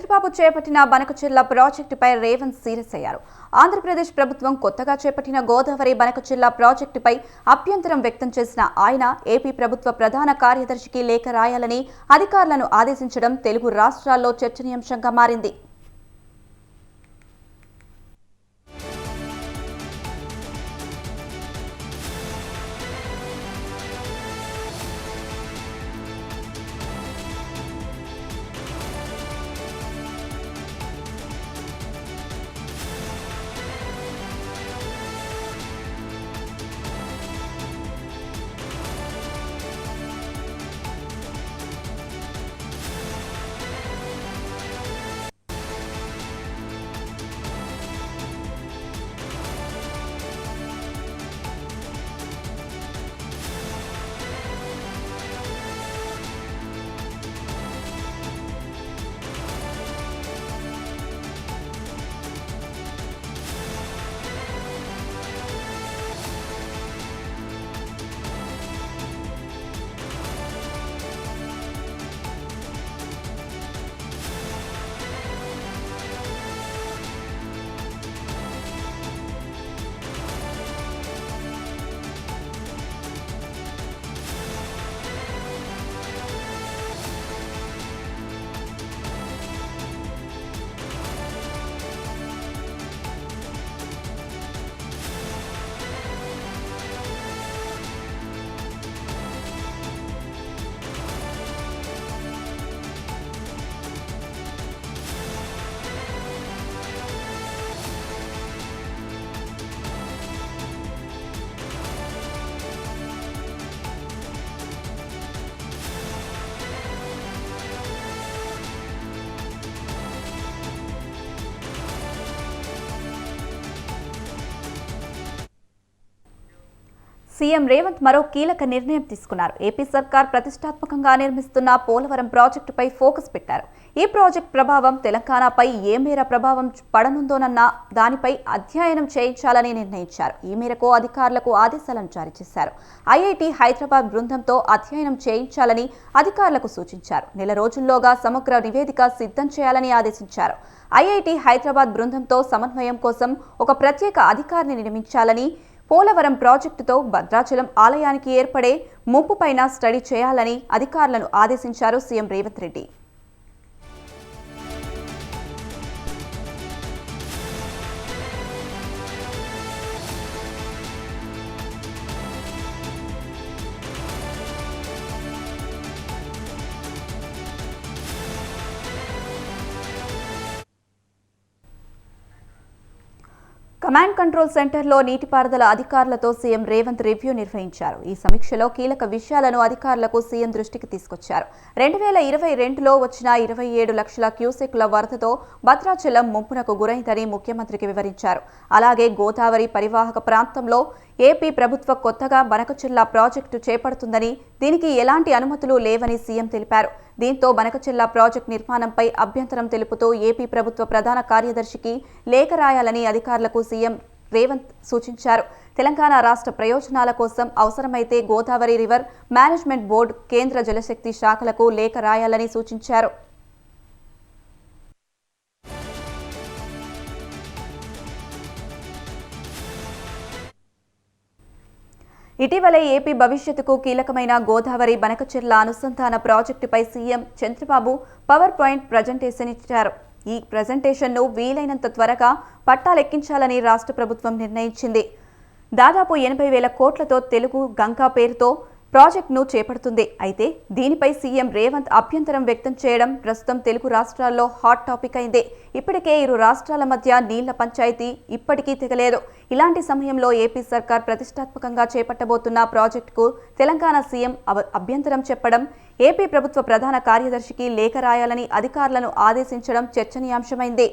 చంద్రబాబు చేపట్టిన బనకచెర్ల ప్రాజెక్టుపై రేవంత్ సీరియస్ అయ్యారు. ఆంధ్రప్రదేశ్ ప్రభుత్వం కొత్తగా చేపట్టిన గోదావరి బనకచెర్ల ప్రాజెక్టుపై అభ్యంతరం వ్యక్తం చేసిన ఆయన ఏపీ ప్రభుత్వ ప్రధాన కార్యదర్శికి లేఖ రాయాలని అధికారులను ఆదేశించడం తెలుగు రాష్ట్రాల్లో చర్చనీయాంశంగా మారింది. సీఎం రేవంత్ మరో కీలక నిర్ణయం తీసుకున్నారు. ఏపీ సర్కార్ ప్రతిష్టాత్మకంగా నిర్మిస్తున్న పోలవరం ప్రాజెక్టుపై ఫోకస్ పెట్టారు. ఈ ప్రాజెక్టు ప్రభావం తెలంగాణపై ఏ మేర ప్రభావం పడనుందోనన్న దానిపై అధ్యయనం చేయించాలని నిర్ణయించారు. ఈ మేరకు అధికారులకు ఆదేశాలను జారీ చేశారు. ఐఐటి హైదరాబాద్ బృందంతో అధ్యయనం చేయించాలని అధికారులకు సూచించారు. నెల రోజుల్లోగా సమగ్ర నివేదిక సిద్ధం చేయాలని ఆదేశించారు. ఐఐటి హైదరాబాద్ బృందంతో సమన్వయం కోసం ఒక ప్రత్యేక అధికారిని నియమించాలని, పోలవరం ప్రాజెక్టుతో భద్రాచలం ఆలయానికి ఏర్పడే ముప్పుపైన స్టడీ చేయాలని అధికారులను ఆదేశించారు CM Revanth Reddy. Command control సెంటర్లో నీటిపారుదల అధికారులతో సీఎం రేవంత్ రివ్యూ నిర్వహించారు. ఈ సమీక్షలో కీలక విషయాలను అధికారులకు సీఎం దృష్టికి తీసుకొచ్చారు. 2022లో వచ్చిన 27 లక్షల క్యూసెక్ల వరదతో భద్రాచలం ముంపునకు గురైందని ముఖ్యమంత్రికి వివరించారు. అలాగే గోదావరి పరివాహక ప్రాంతంలో ఏపీ ప్రభుత్వ కొత్తగా బనకచెర్ల ప్రాజెక్టు చేపడుతుందని, దీనికి ఎలాంటి అనుమతులు లేవని సీఎం తెలిపారు. దీంతో బనకచెర్ల ప్రాజెక్టు నిర్మాణంపై అభ్యంతరం తెలుపుతూ ఏపీ ప్రభుత్వ ప్రధాన కార్యదర్శికి లేఖ రాయాలని అధికారులకు సీఎం రేవంత్ సూచించారు. తెలంగాణ రాష్ట్ర ప్రయోజనాల కోసం అవసరమైతే గోదావరి రివర్ మేనేజ్మెంట్ బోర్డు, కేంద్ర జలశక్తి శాఖలకు లేఖ రాయాలని సూచించారు. ఇటీవలే ఏపీ భవిష్యత్తుకు కీలకమైన గోదావరి బనకచెర్ల అనుసంధాన ప్రాజెక్టుపై CM Chandrababu power point presentation ఇచ్చారు. ఈ ప్రజెంటేషన్ను వీలైనంత త్వరగా పట్టాలెక్కించాలని రాష్ట్ర ప్రభుత్వం నిర్ణయించింది. దాదాపు 80,000 కోట్లతో తెలుగు గంగా పేరుతో ప్రాజెక్టును చేపడుతుంది. అయితే దీనిపై సీఎం రేవంత్ అభ్యంతరం వ్యక్తం చేయడం ప్రస్తుతం తెలుగు రాష్ట్రాల్లో హాట్ టాపిక్ అయింది. ఇప్పటికే ఇరు రాష్ట్రాల మధ్య నీళ్ల పంచాయతీ ఇప్పటికీ తెగలేదు. ఇలాంటి సమయంలో ఏపీ సర్కార్ ప్రతిష్టాత్మకంగా చేపట్టబోతున్న ప్రాజెక్టుకు తెలంగాణ సీఎం అభ్యంతరం చెప్పడం, ఏపీ ప్రభుత్వ ప్రధాన కార్యదర్శికి లేఖ రాయాలని అధికారులను ఆదేశించడం చర్చనీయాంశమైంది.